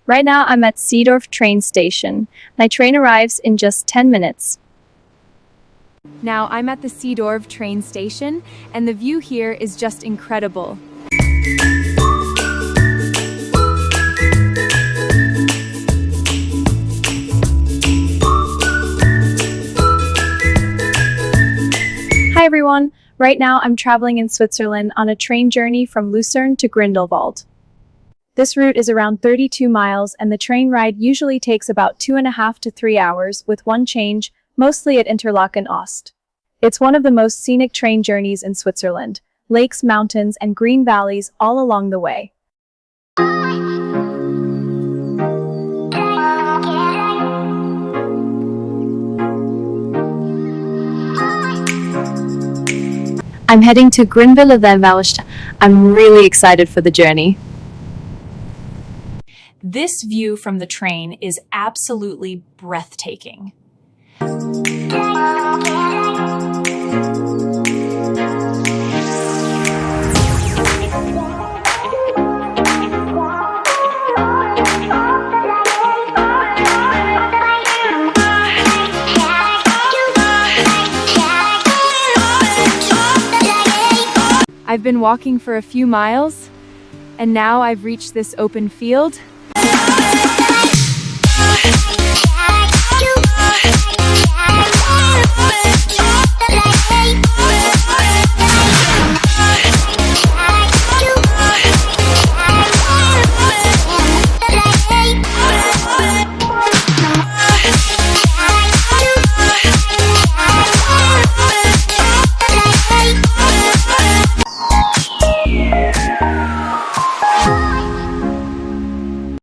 Right now, I'm at Seedorf train station. My train arrives in just 10 minutes. Now I'm at the Seedorf train station, and the view here is just incredible. Hi everyone! Right now, I'm traveling in Switzerland on a train journey from Lucerne to Grindelwald. This route is around 32 miles, and the train ride usually takes about 2.5 to 3 hours, with one change, mostly at Interlaken Ost. It's one of the most scenic train journeys in Switzerland. Lakes, mountains, and green valleys all along the way. I'm heading to Grindelwald. I'm really excited for the journey. This view from the train is absolutely breathtaking. I've been walking for a few miles, and now I've reached this open field.